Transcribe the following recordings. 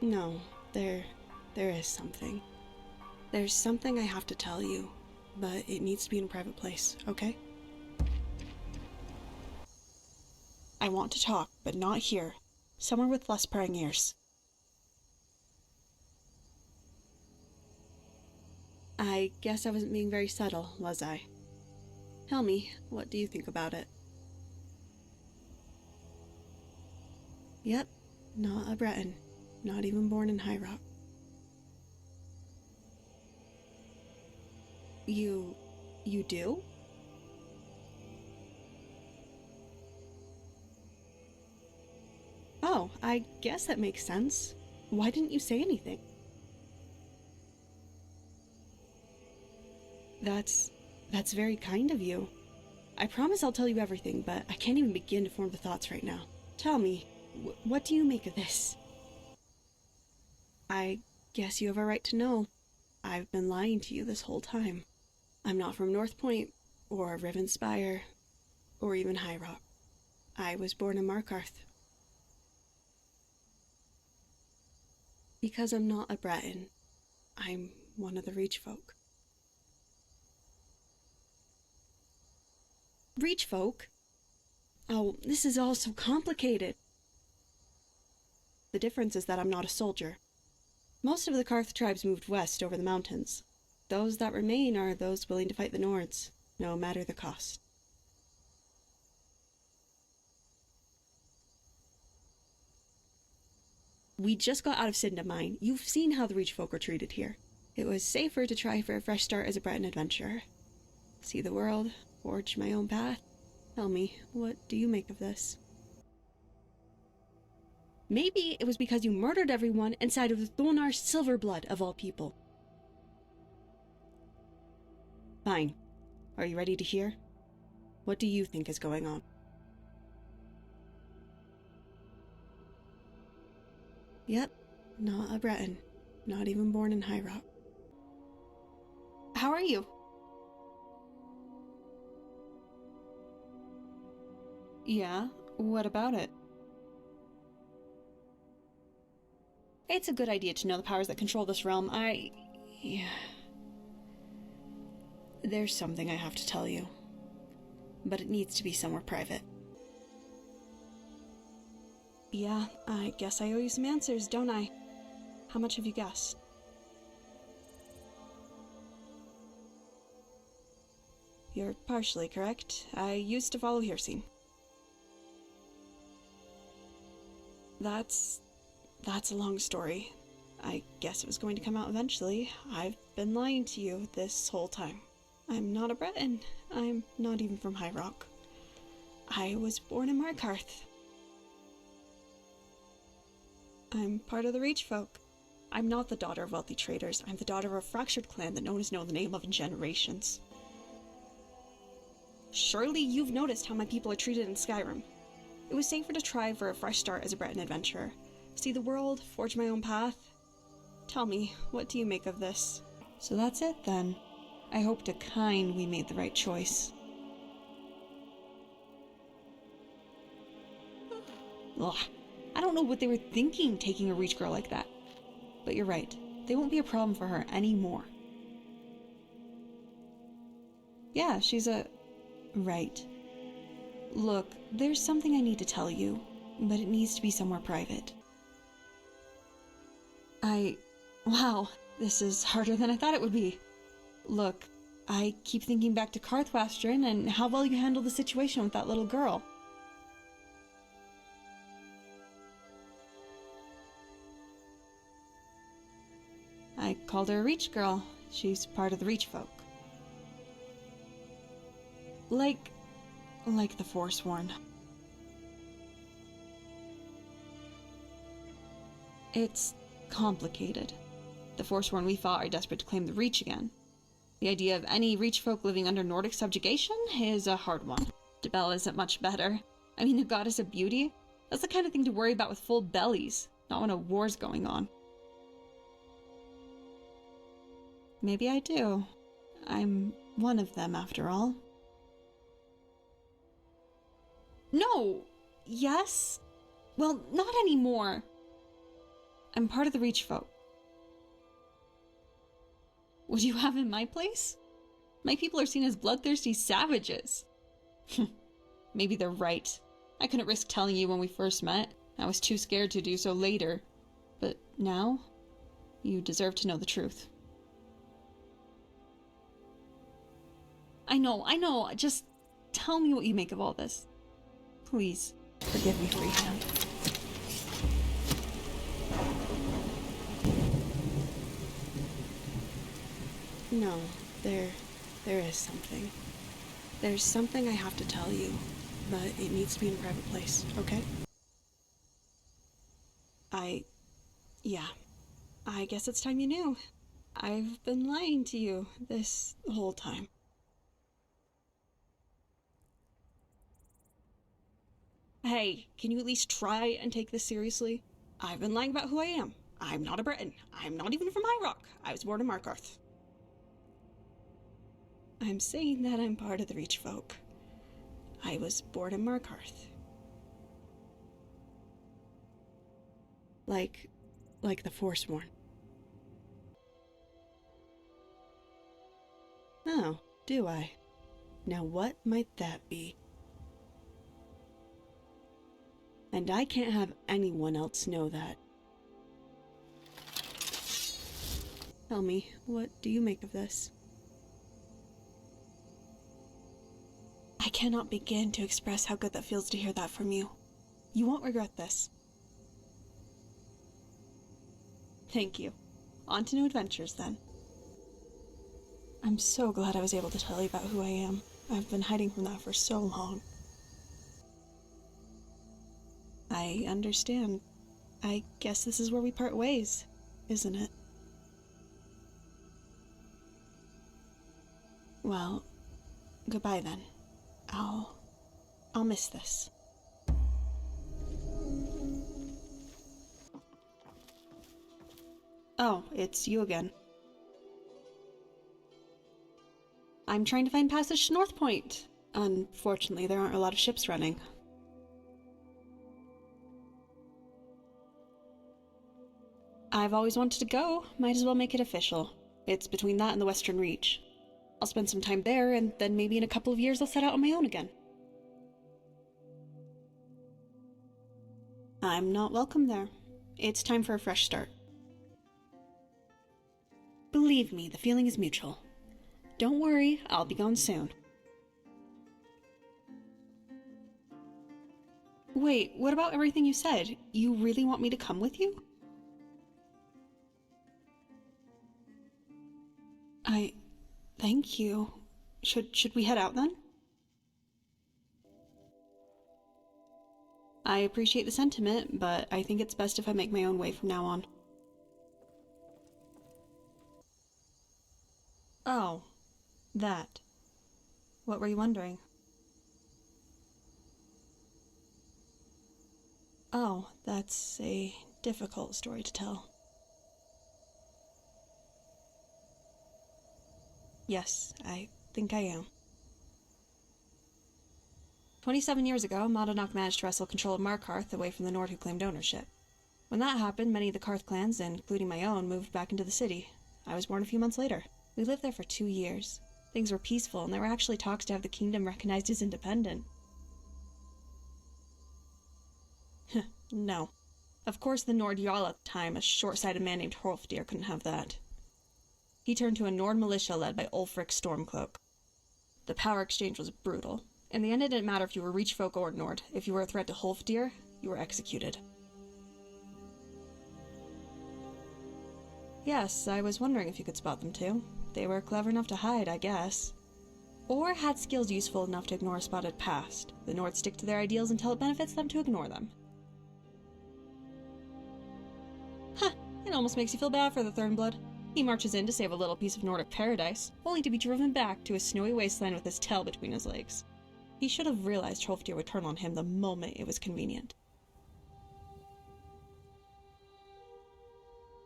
No, there is something. There's something I have to tell you, but it needs to be in a private place, okay? I want to talk, but not here. Somewhere with less prying ears. I guess I wasn't being very subtle, was I? Tell me, what do you think about it? Yep, not a Breton. Not even born in High Rock. You do? Oh, I guess that makes sense. Why didn't you say anything? That's very kind of you. I promise I'll tell you everything, but I can't even begin to form the thoughts right now. Tell me, what do you make of this? I guess you have a right to know. I've been lying to you this whole time. I'm not from North Point, or Rivenspire, or even High Rock. I was born in Markarth. Because I'm not a Breton, I'm one of the Reach folk. Reach folk? Oh, this is all so complicated. The difference is that I'm not a soldier. Most of the Karth tribes moved west over the mountains. Those that remain are those willing to fight the Nords, no matter the cost. We just got out of Cinda Mine. You've seen how the Reach folk are treated here. It was safer to try for a fresh start as a Breton adventurer. See the world, forge my own path. Tell me, what do you make of this? Maybe it was because you murdered everyone and sided with Thornar Silverblood, of all people. Fine. Are you ready to hear? What do you think is going on? Yep, not a Breton. Not even born in High Rock. How are you? Yeah, what about it? It's a good idea to know the powers that control this realm. Yeah. There's something I have to tell you. But it needs to be somewhere private. Yeah, I guess I owe you some answers, don't I? How much have you guessed? You're partially correct. I used to follow Hirsine. That's a long story. I guess it was going to come out eventually. I've been lying to you this whole time. I'm not a Breton. I'm not even from High Rock. I was born in Markarth. I'm part of the Reach folk. I'm not the daughter of wealthy traders. I'm the daughter of a fractured clan that no one has known the name of in generations. Surely you've noticed how my people are treated in Skyrim. It was safer to try for a fresh start as a Breton adventurer. See the world, forge my own path. Tell me, what do you make of this? So that's it then. I hope to kind we made the right choice. Ugh, I don't know what they were thinking taking a Reach girl like that. But you're right, they won't be a problem for her anymore. Yeah, she's a... Right. Look, there's something I need to tell you, but it needs to be somewhere private. Wow, this is harder than I thought it would be. Look, I keep thinking back to Karthwastron and how well you handled the situation with that little girl. I called her a Reach girl. She's part of the Reach folk. Like the Forsworn. It's complicated. The Forsworn we fought are desperate to claim the Reach again. The idea of any Reach folk living under Nordic subjugation is a hard one. Dibella isn't much better. I mean, the goddess of beauty? That's the kind of thing to worry about with full bellies, not when a war's going on. Maybe I do. I'm one of them, after all. No! Yes? Well, not anymore. I'm part of the Reach folk. What do you have in my place? My people are seen as bloodthirsty savages. Maybe they're right. I couldn't risk telling you when we first met. I was too scared to do so later. But now, you deserve to know the truth. I know. Just tell me what you make of all this. Please, forgive me for Freehand. No, there is something. There's something I have to tell you, but it needs to be in a private place, okay? Yeah, I guess it's time you knew. I've been lying to you this whole time. Hey, can you at least try and take this seriously? I've been lying about who I am. I'm not a Breton. I'm not even from High Rock. I was born in Markarth. I'm saying that I'm part of the Reach folk. I was born in Markarth. Like the Forsworn. Oh, do I? Now what might that be? And I can't have anyone else know that. Tell me, what do you make of this? I cannot begin to express how good that feels to hear that from you. You won't regret this. Thank you. On to new adventures, then. I'm so glad I was able to tell you about who I am. I've been hiding from that for so long. I understand. I guess this is where we part ways, isn't it? Well, goodbye then. I'll miss this. Oh, it's you again. I'm trying to find passage to North Point. Unfortunately, there aren't a lot of ships running. I've always wanted to go. Might as well make it official. It's between that and the Western Reach. I'll spend some time there, and then maybe in a couple of years I'll set out on my own again. I'm not welcome there. It's time for a fresh start. Believe me, the feeling is mutual. Don't worry, I'll be gone soon. Wait, what about everything you said? You really want me to come with you? Thank you. Should we head out then? I appreciate the sentiment, but I think it's best if I make my own way from now on. Oh, that. What were you wondering? Oh, that's a difficult story to tell. Yes, I think I am. 27 years ago, Modonok managed to wrestle control of Markarth away from the Nord who claimed ownership. When that happened, many of the Karth clans, including my own, moved back into the city. I was born a few months later. We lived there for 2 years. Things were peaceful, and there were actually talks to have the kingdom recognized as independent. No. Of course the Nord Jarl at the time, a short-sighted man named Hrolfdir, couldn't have that. He turned to a Nord militia led by Ulfric Stormcloak. The power exchange was brutal. In the end, it didn't matter if you were Reach folk or Nord. If you were a threat to Hrolfdir, you were executed. Yes, I was wondering if you could spot them too. They were clever enough to hide, I guess. Or had skills useful enough to ignore a spotted past. The Nord stick to their ideals until it benefits them to ignore them. Huh, it almost makes you feel bad for the Thornblood. He marches in to save a little piece of Nordic paradise, only to be driven back to a snowy wasteland with his tail between his legs. He should have realized Hrolfdir would turn on him the moment it was convenient.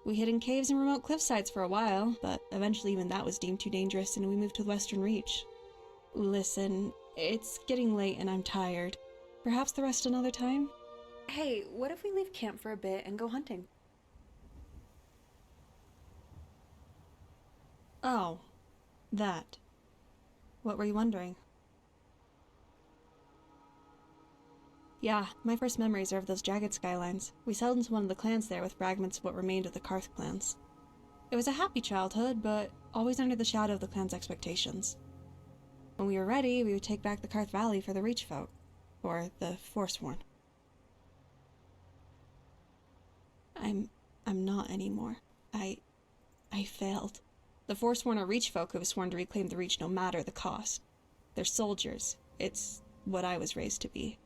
We hid in caves and remote cliffsides for a while, but eventually even that was deemed too dangerous and we moved to the Western Reach. Listen, it's getting late and I'm tired. Perhaps the rest another time? Hey, what if we leave camp for a bit and go hunting? Oh, that. What were you wondering? Yeah, my first memories are of those jagged skylines. We settled into one of the clans there with fragments of what remained of the Karth clans. It was a happy childhood, but always under the shadow of the clan's expectations. When we were ready, we would take back the Karth Valley for the Reach folk, or the Forsworn. I'm not anymore. I failed. The Forsworn are Reach folk who have sworn to reclaim the Reach no matter the cost. They're soldiers. It's what I was raised to be.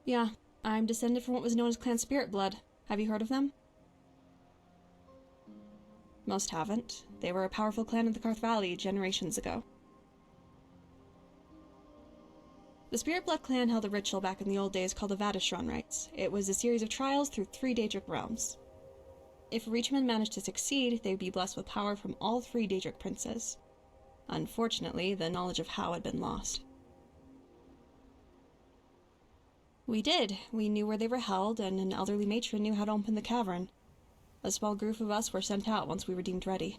Yeah, I'm descended from what was known as Clan Spirit Blood. Have you heard of them? Most haven't. They were a powerful clan in the Karth Valley generations ago. The Spirit Blood clan held a ritual back in the old days called the Vateshran Rites. It was a series of trials through 3 Daedric realms. If a Reachman managed to succeed, they would be blessed with power from all 3 Daedric princes. Unfortunately, the knowledge of how had been lost. We did. We knew where they were held, and an elderly matron knew how to open the cavern. A small group of us were sent out once we were deemed ready.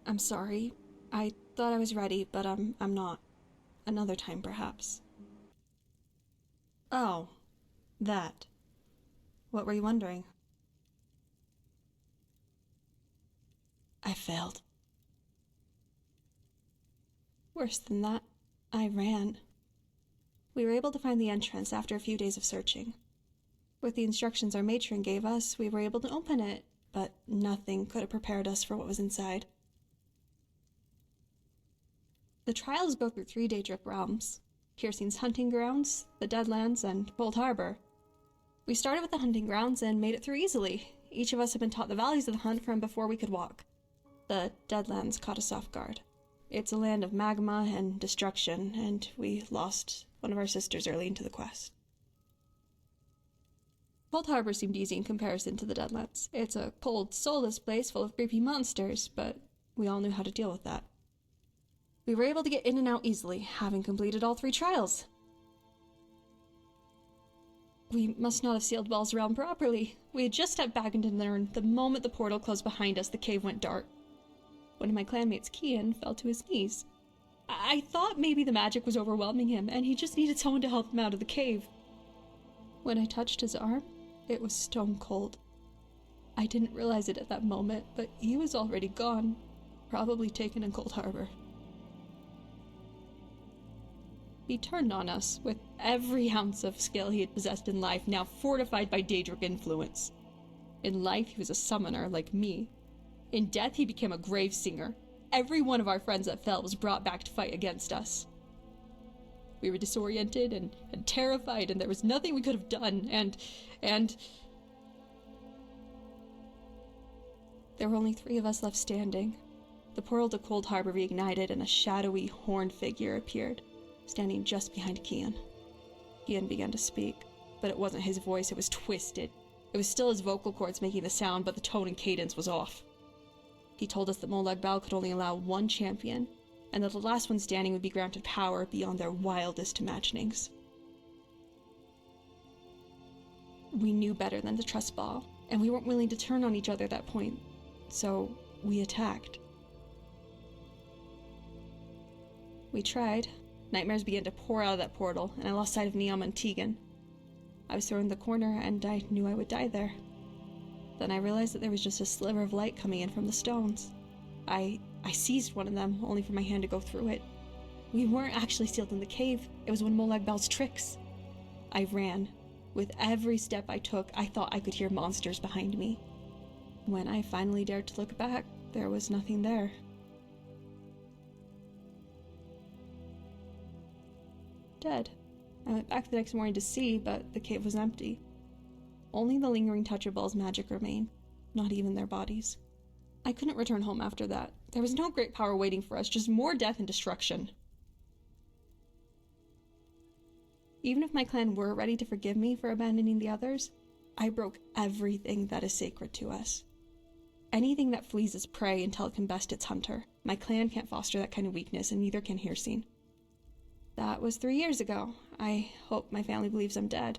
I'm sorry. I thought I was ready, but I'm not. Another time, perhaps. Oh, that. What were you wondering? I failed. Worse than that, I ran. We were able to find the entrance after a few days of searching. With the instructions our matron gave us, we were able to open it, but nothing could have prepared us for what was inside. The trials go through 3 Daedric realms: Kirstein's hunting grounds, the Deadlands, and Cold Harbor. We started with the hunting grounds and made it through easily. Each of us had been taught the values of the hunt from before we could walk. The Deadlands caught us off guard. It's a land of magma and destruction, and we lost one of our sisters early into the quest. Cold Harbor seemed easy in comparison to the Deadlands. It's a cold, soulless place full of creepy monsters, but we all knew how to deal with that. We were able to get in and out easily, having completed all 3 trials. We must not have sealed walls around properly. We had just stepped back into Nirn. The moment the portal closed behind us, the cave went dark. One of my clanmates, Kian, fell to his knees. I thought maybe the magic was overwhelming him, and he just needed someone to help him out of the cave. When I touched his arm, it was stone cold. I didn't realize it at that moment, but he was already gone, probably taken in Cold Harbor. He turned on us, with every ounce of skill he had possessed in life now fortified by Daedric influence. In life, he was a summoner like me. In death, he became a grave singer. Every one of our friends that fell was brought back to fight against us. We were disoriented and terrified, and there was nothing we could have done, and... There were only 3 of us left standing. The portal to Cold Harbor reignited, and a shadowy, horned figure appeared, standing just behind Kian. Kian began to speak, but it wasn't his voice, it was twisted. It was still his vocal cords making the sound, but the tone and cadence was off. He told us that Molag Bal could only allow 1 champion, and that the last one standing would be granted power beyond their wildest imaginings. We knew better than to trust Bal, and we weren't willing to turn on each other at that point, so we attacked. We tried. Nightmares began to pour out of that portal, and I lost sight of Neom and Tegan. I was thrown in the corner, and I knew I would die there. Then I realized that there was just a sliver of light coming in from the stones. I seized one of them, only for my hand to go through it. We weren't actually sealed in the cave. It was one of Molag Bal's tricks. I ran. With every step I took, I thought I could hear monsters behind me. When I finally dared to look back, there was nothing there. Dead. I went back the next morning to see, but the cave was empty. Only the lingering touch of Bal's magic remained, not even their bodies. I couldn't return home after that. There was no great power waiting for us, just more death and destruction. Even if my clan were ready to forgive me for abandoning the others, I broke everything that is sacred to us. Anything that flees its prey until it can best its hunter. My clan can't foster that kind of weakness, and neither can Hircine. That was 3 years ago. I hope my family believes I'm dead.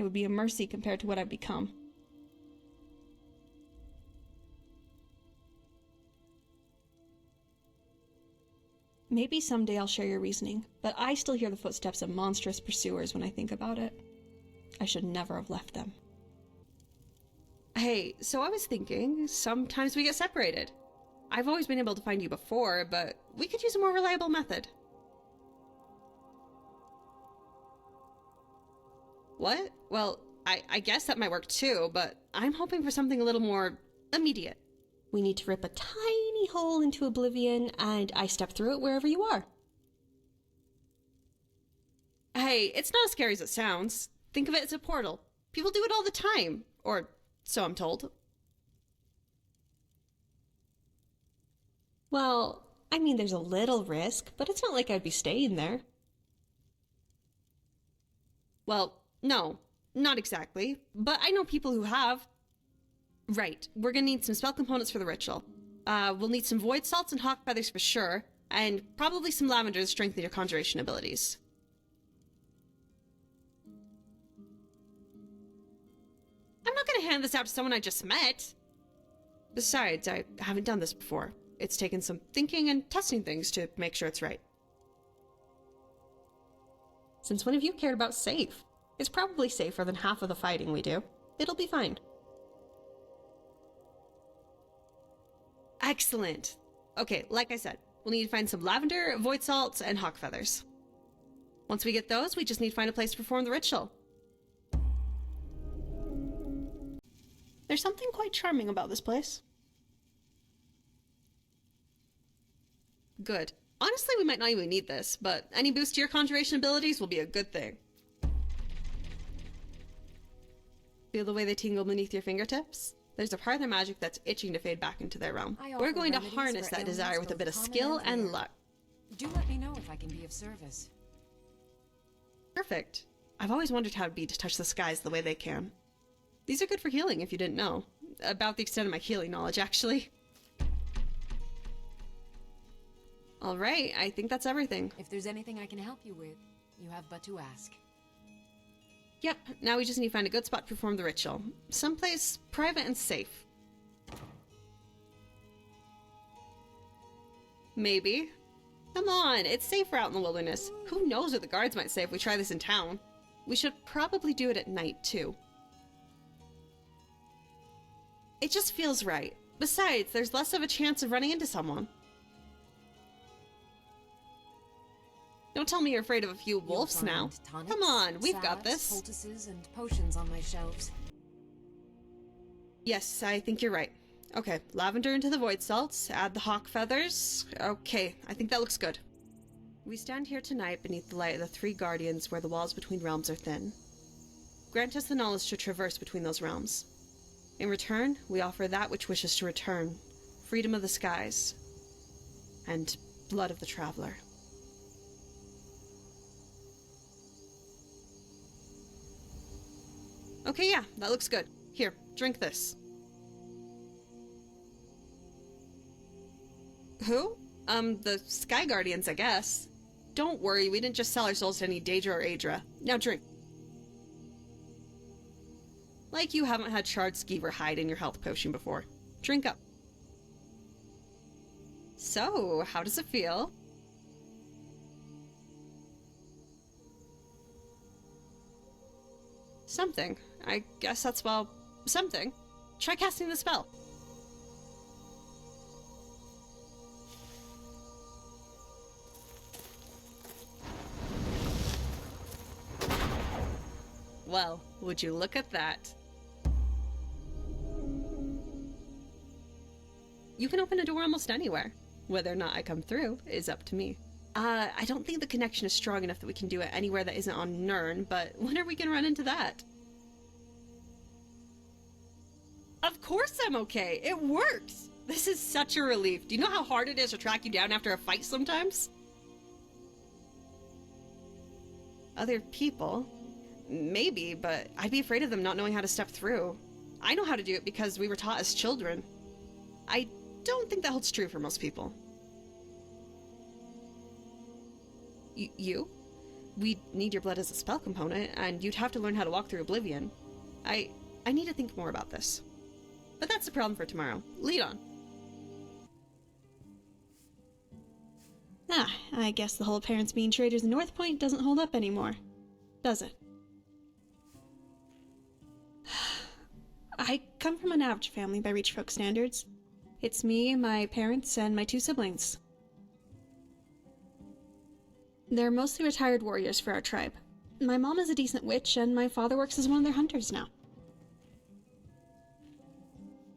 It would be a mercy compared to what I've become. Maybe someday I'll share your reasoning, but I still hear the footsteps of monstrous pursuers when I think about it. I should never have left them. Hey, so I was thinking, sometimes we get separated. I've always been able to find you before, but we could use a more reliable method. What? Well, I guess that might work too, but I'm hoping for something a little more immediate. We need to rip a tiny hole into oblivion, and I step through it wherever you are. Hey, it's not as scary as it sounds. Think of it as a portal. People do it all the time. Or so I'm told. Well, I mean, there's a little risk, but it's not like I'd be staying there. Well, no, not exactly. But I know people who have. Right, we're gonna need some spell components for the ritual. We'll need some void salts and hawk feathers for sure, and probably some lavender to strengthen your conjuration abilities. I'm not gonna hand this out to someone I just met. Besides, I haven't done this before. It's taken some thinking and testing things to make sure it's right. Since when have you cared about safe? It's probably safer than half of the fighting we do. It'll be fine. Excellent. Okay, like I said, we'll need to find some lavender, void salts, and hawk feathers. Once we get those, we just need to find a place to perform the ritual. There's something quite charming about this place. Good. Honestly, we might not even need this, but any boost to your conjuration abilities will be a good thing. Feel the way they tingle beneath your fingertips? There's a part of their magic that's itching to fade back into their realm. We're going to harness that desire with a bit of skill and luck. Do let me know if I can be of service. Perfect. I've always wondered how it'd be to touch the skies the way they can. These are good for healing if you didn't know. About the extent of my healing knowledge, actually. Alright, I think that's everything. If there's anything I can help you with, you have but to ask. Yep, now we just need to find a good spot to perform the ritual. Someplace private and safe. Maybe. Come on, it's safer out in the wilderness. Who knows what the guards might say if we try this in town? We should probably do it at night, too. It just feels right. Besides, there's less of a chance of running into someone. Don't tell me you're afraid of a few wolves now. Tonics, come on, we've got salves, this. Poultices and potions on my shelves. Yes, I think you're right. Okay, lavender into the void salts, add the hawk feathers. Okay, I think that looks good. We stand here tonight beneath the light of the three guardians where the walls between realms are thin. Grant us the knowledge to traverse between those realms. In return, we offer that which wishes to return, freedom of the skies, and blood of the traveler. Okay, yeah, that looks good. Here, drink this. Who? The Sky Guardians, I guess. Don't worry, we didn't just sell our souls to any Daedra or Aedra. Now drink. Like you haven't had charred skeever hide in your health potion before. Drink up. So, how does it feel? Something. I guess that's, well, something. Try casting the spell. Well, would you look at that? You can open a door almost anywhere. Whether or not I come through is up to me. I don't think the connection is strong enough that we can do it anywhere that isn't on Nirn, but when are we gonna run into that? Of course I'm okay! It works! This is such a relief. Do you know how hard it is to track you down after a fight sometimes? Other people? Maybe, but I'd be afraid of them not knowing how to step through. I know how to do it because we were taught as children. I don't think that holds true for most people. You? we'd need your blood as a spell component, and you'd have to learn how to walk through Oblivion. I need to think more about this. But that's the problem for tomorrow. Lead on. I guess the whole parents being traitors in North Point doesn't hold up anymore, does it? I come from an average family by Reach folk standards. It's me, my parents, and my 2 siblings. They're mostly retired warriors for our tribe. My mom is a decent witch, and my father works as one of their hunters now.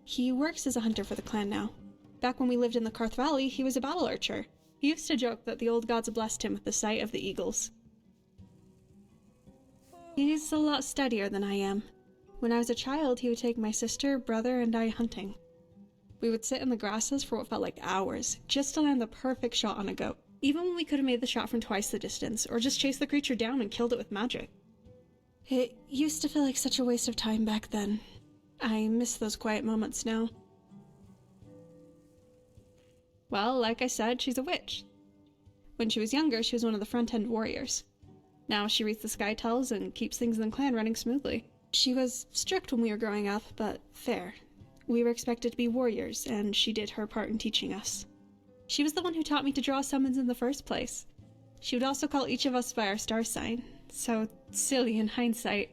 He works as a hunter for the clan now. Back when we lived in the Karth Valley, he was a battle archer. He used to joke that the old gods blessed him with the sight of the eagles. He's a lot steadier than I am. When I was a child, he would take my sister, brother, and I hunting. We would sit in the grasses for what felt like hours, just to land the perfect shot on a goat, even when we could have made the shot from twice the distance, or just chased the creature down and killed it with magic. It used to feel like such a waste of time back then. I miss those quiet moments now. Well, like I said, she's a witch. When she was younger, she was one of the front-end warriors. Now she reads the Skytells and keeps things in the clan running smoothly. She was strict when we were growing up, but fair. We were expected to be warriors, and she did her part in teaching us. She was the one who taught me to draw summons in the first place. She would also call each of us by our star sign. So silly in hindsight.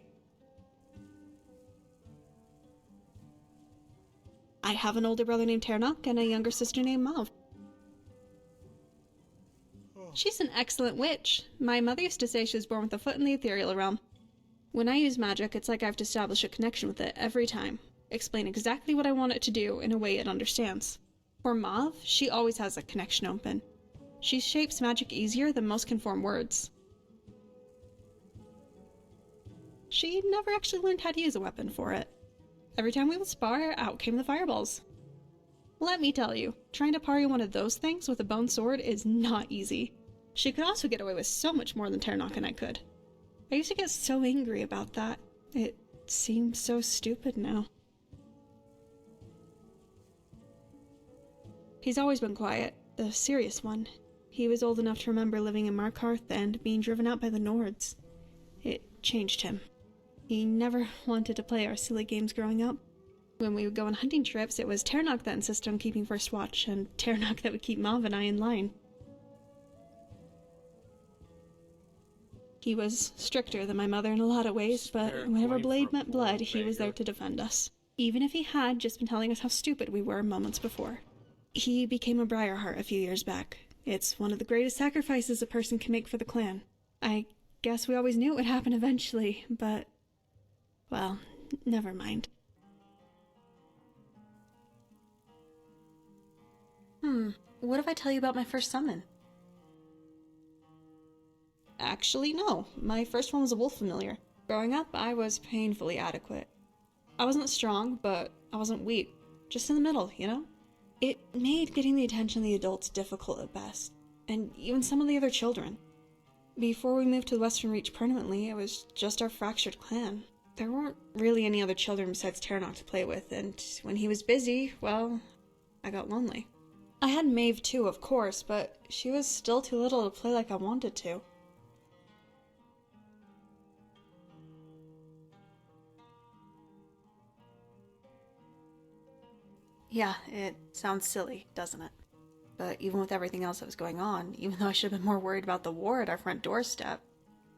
I have an older brother named Ternok and a younger sister named Maeve. She's an excellent witch. My mother used to say she was born with a foot in the ethereal realm. When I use magic, it's like I have to establish a connection with it every time. Explain exactly what I want it to do in a way it understands. For Maeve, she always has a connection open. She shapes magic easier than most can form words. She never actually learned how to use a weapon for it. Every time we would spar, out came the fireballs. Let me tell you, trying to parry one of those things with a bone sword is not easy. She could also get away with so much more than Ternok and I could. I used to get so angry about that. It seems so stupid now. He's always been quiet, the serious one. He was old enough to remember living in Markarth and being driven out by the Nords. It changed him. He never wanted to play our silly games growing up. When we would go on hunting trips, it was Ternok that insisted on keeping first watch, and Ternok that would keep Maeve and I in line. He was stricter than my mother in a lot of ways, but whenever blade met blood, he was there to defend us. Even if he had just been telling us how stupid we were moments before. He became a Briarheart a few years back. It's one of the greatest sacrifices a person can make for the clan. I guess we always knew it would happen eventually, but... well, never mind. What if I tell you about my first summon? Actually, no. My first one was a wolf familiar. Growing up, I was painfully adequate. I wasn't strong, but I wasn't weak. Just in the middle, you know? It made getting the attention of the adults difficult at best, and even some of the other children. Before we moved to the Western Reach permanently, it was just our fractured clan. There weren't really any other children besides Ternok to play with, and when he was busy, well, I got lonely. I had Maeve too, of course, but she was still too little to play like I wanted to. Yeah, it sounds silly, doesn't it? But even with everything else that was going on, even though I should have been more worried about the war at our front doorstep,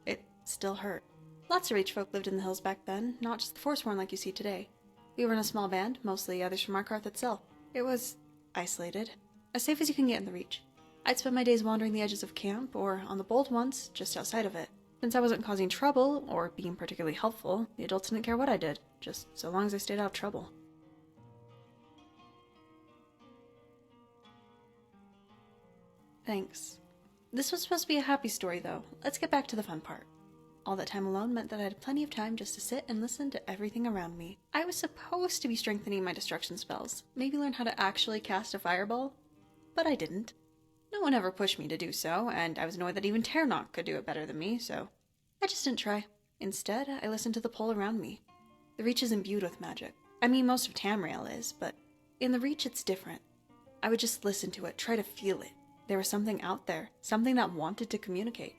it still hurt. Lots of Reach folk lived in the hills back then, not just the Forsworn like you see today. We were in a small band, mostly others from Markarth itself. It was isolated, as safe as you can get in the Reach. I'd spend my days wandering the edges of camp, or on the bold ones, just outside of it. Since I wasn't causing trouble, or being particularly helpful, the adults didn't care what I did, just so long as I stayed out of trouble. Thanks. This was supposed to be a happy story, though. Let's get back to the fun part. All that time alone meant that I had plenty of time just to sit and listen to everything around me. I was supposed to be strengthening my destruction spells, maybe learn how to actually cast a fireball, but I didn't. No one ever pushed me to do so, and I was annoyed that even Ternok could do it better than me, so I just didn't try. Instead, I listened to the pull around me. The Reach is imbued with magic. I mean, most of Tamriel is, but in the Reach it's different. I would just listen to it, try to feel it. There was something out there, something that wanted to communicate.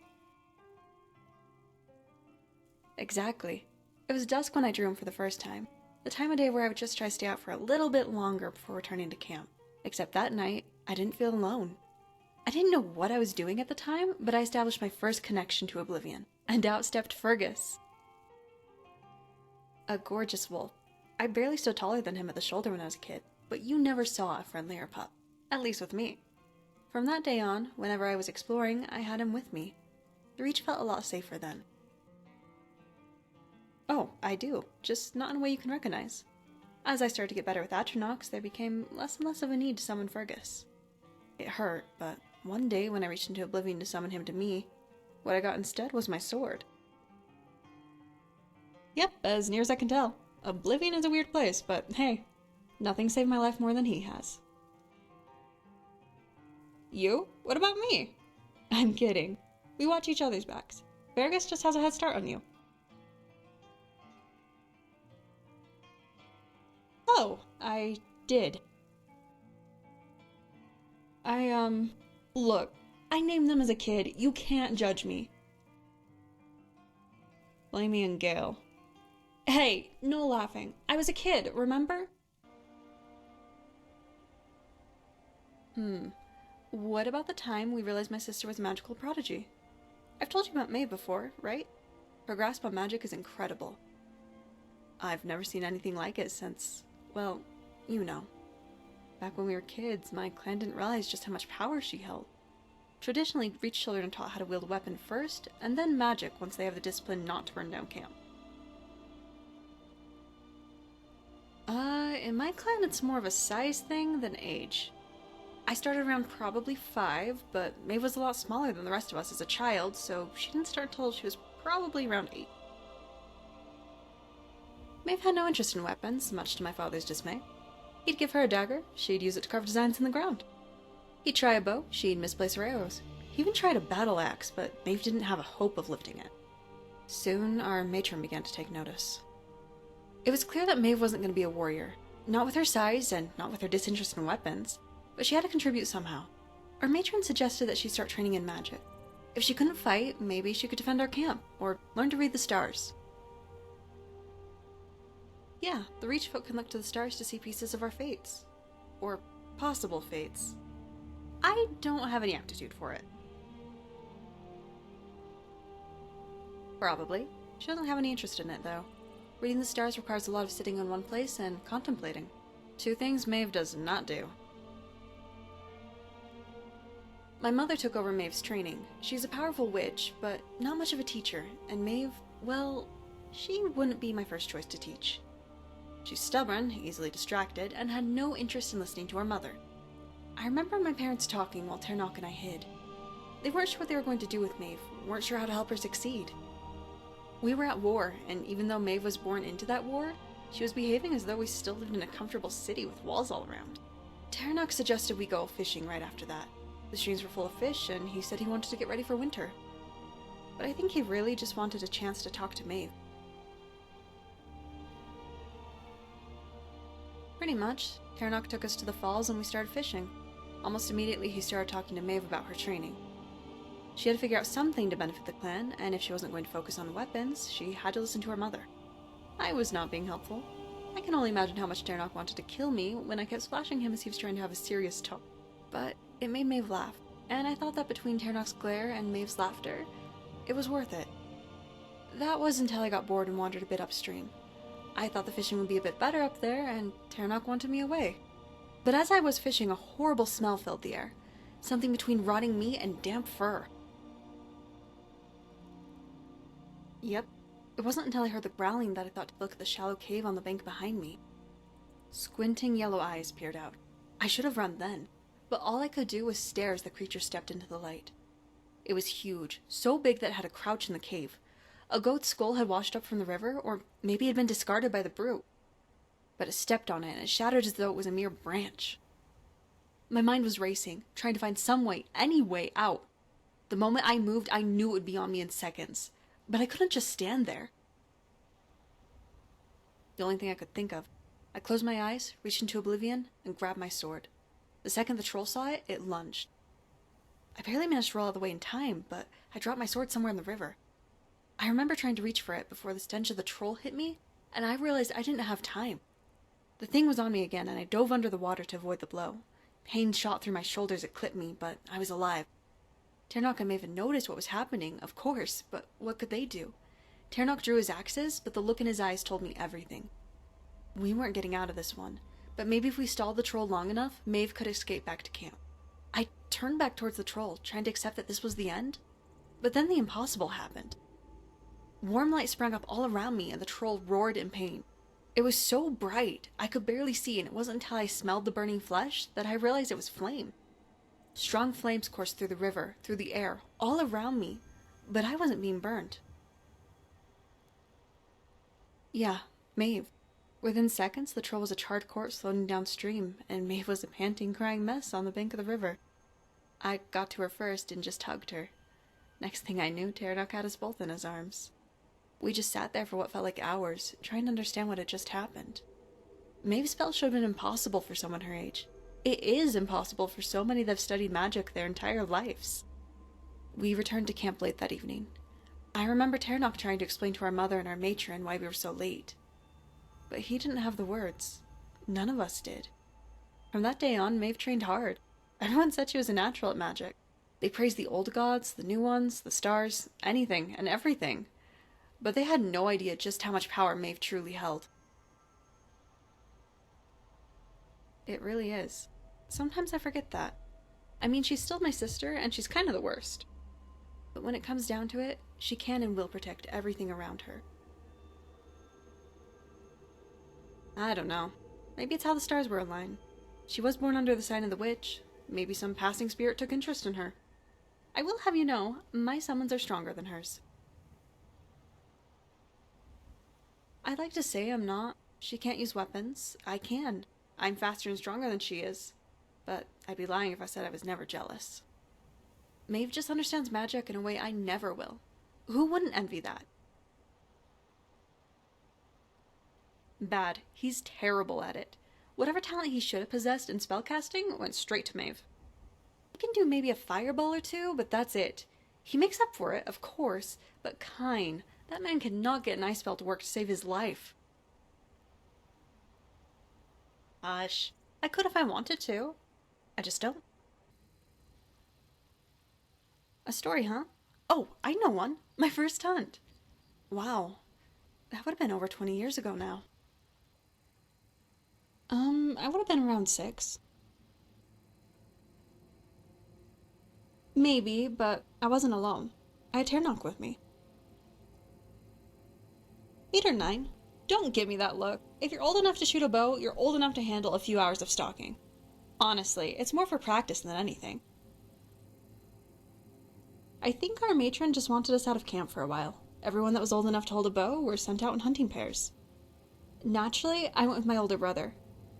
Exactly. It was dusk when I drew him for the first time. The time of day where I would just try to stay out for a little bit longer before returning to camp. Except that night, I didn't feel alone. I didn't know what I was doing at the time, but I established my first connection to Oblivion. And out stepped Fergus. A gorgeous wolf. I barely stood taller than him at the shoulder when I was a kid, but you never saw a friendlier pup. At least with me. From that day on, whenever I was exploring, I had him with me. The Reach felt a lot safer then. Oh, I do, just not in a way you can recognize. As I started to get better with Atronachs, there became less and less of a need to summon Fergus. It hurt, but one day when I reached into Oblivion to summon him to me, what I got instead was my sword. Yep, as near as I can tell. Oblivion is a weird place, but hey, nothing saved my life more than he has. You? What about me? I'm kidding. We watch each other's backs. Fergus just has a head start on you. Oh, I did. Look, I named them as a kid. You can't judge me. Blamey and Gale. Hey, no laughing. I was a kid, remember? What about the time we realized my sister was a magical prodigy? I've told you about Maeve before, right? Her grasp on magic is incredible. I've never seen anything like it since, well, you know. Back when we were kids, my clan didn't realize just how much power she held. Traditionally, Reach children are taught how to wield a weapon first, and then magic once they have the discipline not to burn down camp. In my clan it's more of a size thing than age. I started around probably 5, but Maeve was a lot smaller than the rest of us as a child, so she didn't start till she was probably around 8. Maeve had no interest in weapons, much to my father's dismay. He'd give her a dagger, she'd use it to carve designs in the ground. He'd try a bow, she'd misplace her arrows. He even tried a battle axe, but Maeve didn't have a hope of lifting it. Soon, our matron began to take notice. It was clear that Maeve wasn't going to be a warrior. Not with her size, and not with her disinterest in weapons, but she had to contribute somehow. Our matron suggested that she start training in magic. If she couldn't fight, maybe she could defend our camp, or learn to read the stars. Yeah, the Reach folk can look to the stars to see pieces of our fates. Or possible fates. I don't have any aptitude for it. Probably. She doesn't have any interest in it, though. Reading the stars requires a lot of sitting in one place and contemplating. 2 things Maeve does not do. My mother took over Maeve's training. She's a powerful witch, but not much of a teacher, and Maeve, well, she wouldn't be my first choice to teach. She's stubborn, easily distracted, and had no interest in listening to her mother. I remember my parents talking while Ternok and I hid. They weren't sure what they were going to do with Maeve, weren't sure how to help her succeed. We were at war, and even though Maeve was born into that war, she was behaving as though we still lived in a comfortable city with walls all around. Ternok suggested we go fishing right after that. The streams were full of fish, and he said he wanted to get ready for winter. But I think he really just wanted a chance to talk to Maeve. Pretty much. Ternok took us to the falls and we started fishing. Almost immediately he started talking to Maeve about her training. She had to figure out something to benefit the clan, and if she wasn't going to focus on weapons, she had to listen to her mother. I was not being helpful. I can only imagine how much Ternok wanted to kill me when I kept splashing him as he was trying to have a serious talk. But it made Maeve laugh, and I thought that between Ternok's glare and Maeve's laughter, it was worth it. That was until I got bored and wandered a bit upstream. I thought the fishing would be a bit better up there, and Ternok wanted me away. But as I was fishing, a horrible smell filled the air. Something between rotting meat and damp fur. Yep. It wasn't until I heard the growling that I thought to look at the shallow cave on the bank behind me. Squinting yellow eyes peered out. I should have run then, but all I could do was stare as the creature stepped into the light. It was huge, so big that it had to crouch in the cave. A goat's skull had washed up from the river, or maybe it had been discarded by the brute. But it stepped on it, and it shattered as though it was a mere branch. My mind was racing, trying to find some way, any way out. The moment I moved, I knew it would be on me in seconds. But I couldn't just stand there. The only thing I could think of. I closed my eyes, reached into oblivion, and grabbed my sword. The second the troll saw it, it lunged. I barely managed to roll out of the way in time, but I dropped my sword somewhere in the river. I remember trying to reach for it before the stench of the troll hit me, and I realized I didn't have time. The thing was on me again, and I dove under the water to avoid the blow. Pain shot through my shoulders, it clipped me, but I was alive. Ternok and Maeve noticed what was happening, of course, but what could they do? Ternok drew his axes, but the look in his eyes told me everything. We weren't getting out of this one, but maybe if we stalled the troll long enough, Maeve could escape back to camp. I turned back towards the troll, trying to accept that this was the end, but then the impossible happened. Warm light sprang up all around me, and the troll roared in pain. It was so bright, I could barely see, and it wasn't until I smelled the burning flesh that I realized it was flame. Strong flames coursed through the river, through the air, all around me, but I wasn't being burned. Yeah, Maeve. Within seconds, the troll was a charred corpse floating downstream, and Maeve was a panting, crying mess on the bank of the river. I got to her first and just hugged her. Next thing I knew, Ternok had us both in his arms. We just sat there for what felt like hours, trying to understand what had just happened. Maeve's spell should have been impossible for someone her age. It is impossible for so many that have studied magic their entire lives. We returned to camp late that evening. I remember Ternok trying to explain to our mother and our matron why we were so late. But he didn't have the words. None of us did. From that day on, Maeve trained hard. Everyone said she was a natural at magic. They praised the old gods, the new ones, the stars, anything and everything. But they had no idea just how much power Maeve truly held. It really is. Sometimes I forget that. I mean, she's still my sister, and she's kind of the worst. But when it comes down to it, she can and will protect everything around her. I don't know. Maybe it's how the stars were aligned. She was born under the sign of the witch. Maybe some passing spirit took interest in her. I will have you know, my summons are stronger than hers. I'd like to say I'm not. She can't use weapons. I can. I'm faster and stronger than she is. But I'd be lying if I said I was never jealous. Maeve just understands magic in a way I never will. Who wouldn't envy that? Bad. He's terrible at it. Whatever talent he should have possessed in spellcasting went straight to Maeve. He can do maybe a fireball or two, but that's it. He makes up for it, of course, but Kine, that man cannot get an ice spell to work to save his life. Hush. I could if I wanted to. I just don't. A story, huh? Oh, I know one. My first hunt. Wow. That would have been over 20 years ago now. I would have been around 6. Maybe, but I wasn't alone. I had Ternok with me. 8 or 9. Don't give me that look. If you're old enough to shoot a bow, you're old enough to handle a few hours of stalking. Honestly, it's more for practice than anything. I think our matron just wanted us out of camp for a while. Everyone that was old enough to hold a bow were sent out in hunting pairs. Naturally, I went with my older brother.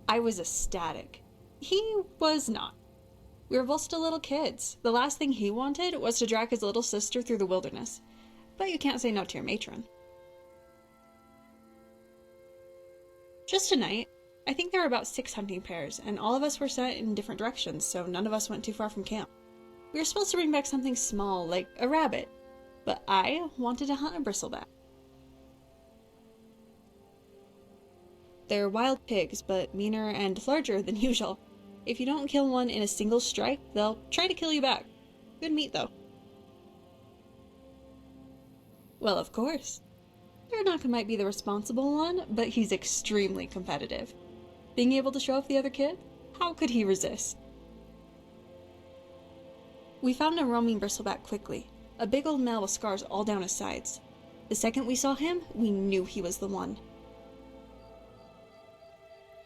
I was ecstatic. He was not. We were both still little kids. The last thing he wanted was to drag his little sister through the wilderness. But you can't say no to your matron. Just a night. I think there were about 6 hunting pairs, and all of us were sent in different directions, so none of us went too far from camp. We were supposed to bring back something small, like a rabbit, but I wanted to hunt a bristleback. They're wild pigs, but meaner and larger than usual. If you don't kill one in a single strike, they'll try to kill you back. Good meat, though. Well, of course. Ternok might be the responsible one, but he's extremely competitive. Being able to show off the other kid? How could he resist? We found a roaming bristleback quickly. A big old male with scars all down his sides. The second we saw him, we knew he was the one.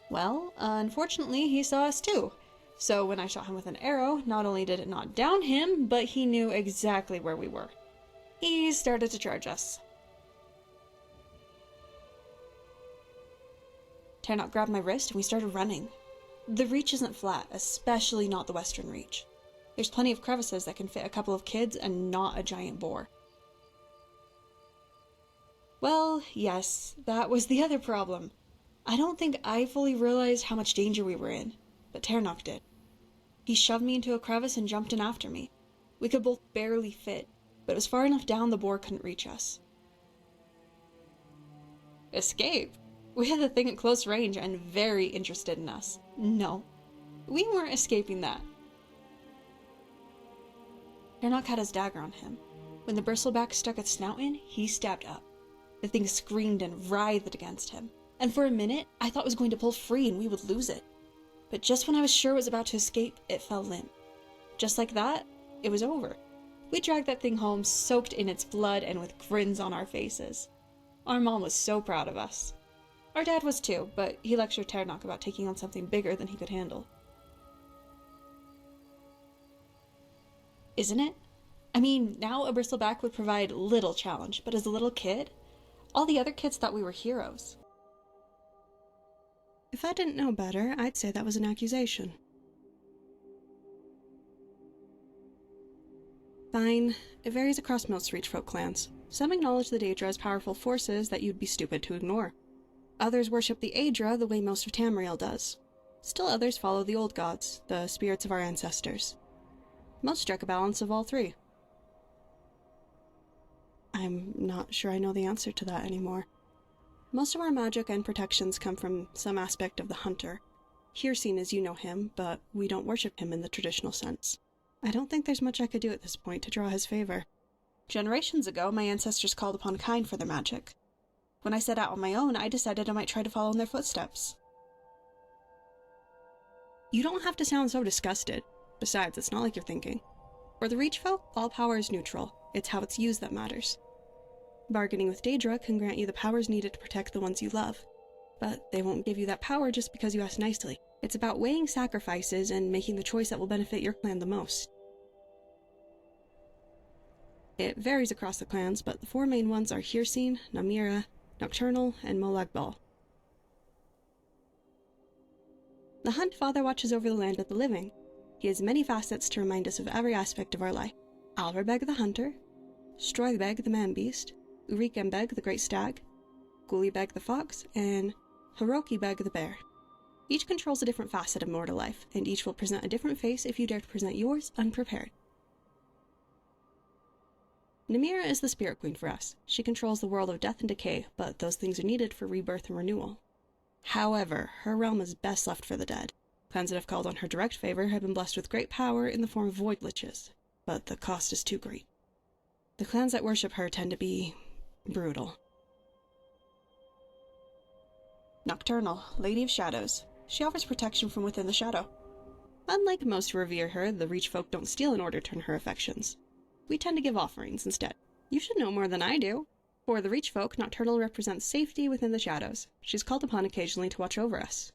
Well, unfortunately, he saw us too. So when I shot him with an arrow, not only did it not down him, but he knew exactly where we were. He started to charge us. Ternok grabbed my wrist and we started running. The reach isn't flat, especially not the western reach. There's plenty of crevices that can fit a couple of kids and not a giant boar. Well, yes, that was the other problem. I don't think I fully realized how much danger we were in, but Ternok did. He shoved me into a crevice and jumped in after me. We could both barely fit, but it was far enough down the boar couldn't reach us. Escape? We had the thing at close range and very interested in us. No, we weren't escaping that. Tarnok had his dagger on him. When the bristleback stuck its snout in, he stabbed up. The thing screamed and writhed against him, and for a minute, I thought it was going to pull free and we would lose it. But just when I was sure it was about to escape, it fell limp. Just like that, it was over. We dragged that thing home, soaked in its blood and with grins on our faces. Our mom was so proud of us. Our dad was too, but he lectured Tarnok about taking on something bigger than he could handle. Isn't it? I mean, now a bristleback would provide little challenge, but as a little kid, all the other kids thought we were heroes. If I didn't know better, I'd say that was an accusation. Fine. It varies across most Reachfolk clans. Some acknowledge the Daedra as powerful forces that you'd be stupid to ignore. Others worship the Aedra the way most of Tamriel does. Still others follow the old gods, the spirits of our ancestors. Most strike a balance of all three. I'm not sure I know the answer to that anymore. Most of our magic and protections come from some aspect of the Hunter. Hircine as you know him, but we don't worship him in the traditional sense. I don't think there's much I could do at this point to draw his favor. Generations ago, my ancestors called upon Kine for their magic. When I set out on my own, I decided I might try to follow in their footsteps. You don't have to sound so disgusted. Besides, it's not like you're thinking. For the Reachfolk, all power is neutral. It's how it's used that matters. Bargaining with Daedra can grant you the powers needed to protect the ones you love. But they won't give you that power just because you ask nicely. It's about weighing sacrifices and making the choice that will benefit your clan the most. It varies across the clans, but the four main ones are Hircine, Namira, Nocturnal, and Molag Bal. The Hunt Father watches over the land of the living. He has many facets to remind us of every aspect of our life. Alverbeg the Hunter, Stroybeg the Man-Beast, Urikembeg the Great Stag, Gulibeg the Fox, and Hirokibeg the Bear. Each controls a different facet of mortal life, and each will present a different face if you dare to present yours unprepared. Namira is the Spirit Queen for us. She controls the world of death and decay, but those things are needed for rebirth and renewal. However, her realm is best left for the dead. Clans that have called on her direct favor have been blessed with great power in the form of void liches, but the cost is too great. The clans that worship her tend to be brutal. Nocturnal, Lady of Shadows. She offers protection from within the shadow. Unlike most who revere her, the Reachfolk don't steal in order to earn her affections. We tend to give offerings instead. You should know more than I do. For the Reachfolk, Nocturnal represents safety within the shadows. She's called upon occasionally to watch over us.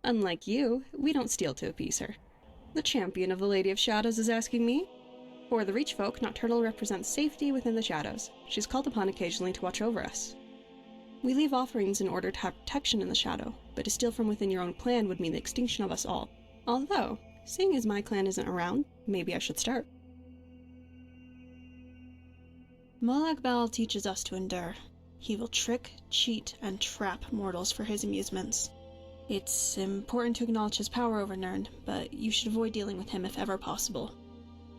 Unlike you, we don't steal to appease her. The champion of the Lady of Shadows is asking me? For the Reachfolk, Nocturnal represents safety within the shadows. She's called upon occasionally to watch over us. We leave offerings in order to have protection in the shadow, but to steal from within your own clan would mean the extinction of us all. Although, seeing as my clan isn't around, maybe I should start. Molag Bal teaches us to endure. He will trick, cheat, and trap mortals for his amusements. It's important to acknowledge his power over Nirn, but you should avoid dealing with him if ever possible.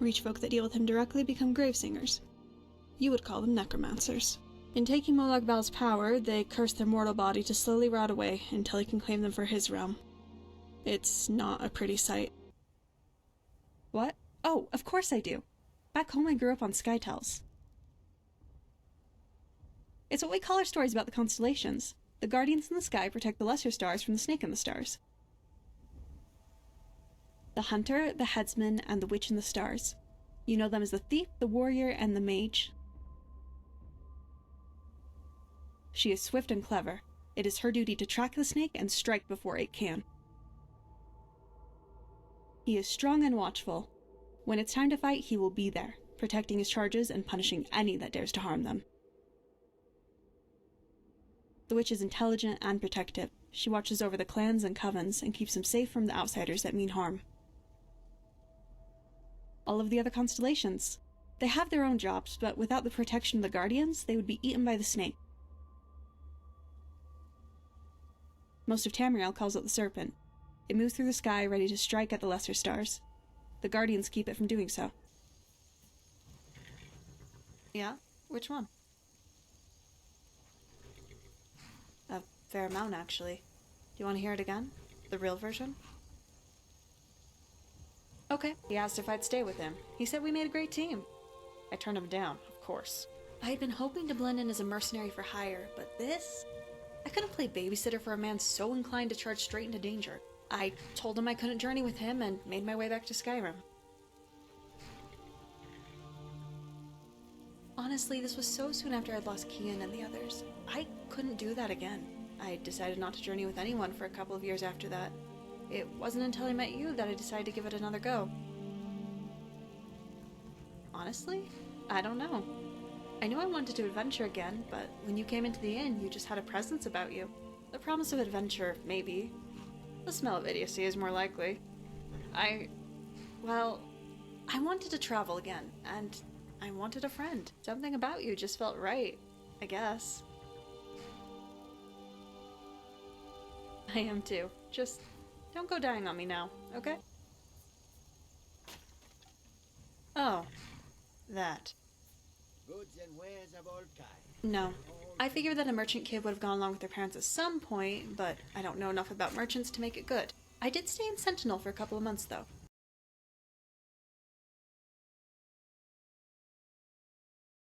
Reachfolk that deal with him directly become gravesingers. You would call them necromancers. In taking Molag Bal's power, they curse their mortal body to slowly rot away until he can claim them for his realm. It's not a pretty sight. What? Oh, of course I do. Back home I grew up on Skytels. It's what we call our stories about the constellations. The guardians in the sky protect the lesser stars from the snake in the stars. The hunter, the headsman, and the witch in the stars. You know them as the thief, the warrior, and the mage. She is swift and clever. It is her duty to track the snake and strike before it can. He is strong and watchful. When it's time to fight, he will be there, protecting his charges and punishing any that dares to harm them. The witch is intelligent and protective. She watches over the clans and covens and keeps them safe from the outsiders that mean harm. All of the other constellations. They have their own jobs, but without the protection of the guardians, they would be eaten by the snake. Most of Tamriel calls it the serpent. It moves through the sky, ready to strike at the lesser stars. The guardians keep it from doing so. Yeah? Which one? fair amount, actually. Do you want to hear it again? The real version? Okay. He asked if I'd stay with him. He said we made a great team. I turned him down, of course. I had been hoping to blend in as a mercenary for hire, but this? I couldn't play babysitter for a man so inclined to charge straight into danger. I told him I couldn't journey with him and made my way back to Skyrim. Honestly, this was so soon after I'd lost Kian and the others. I couldn't do that again. I decided not to journey with anyone for a couple of years after that. It wasn't until I met you that I decided to give it another go. Honestly, I don't know. I knew I wanted to adventure again, but when you came into the inn, you just had a presence about you. The promise of adventure, maybe. The smell of idiocy is more likely. I wanted to travel again, and I wanted a friend. Something about you just felt right, I guess. I am too. Just don't go dying on me now, okay? Oh, that. Goods and wares of all kinds. No. I figured that a merchant kid would have gone along with their parents at some point, but I don't know enough about merchants to make it good. I did stay in Sentinel for a couple of months, though.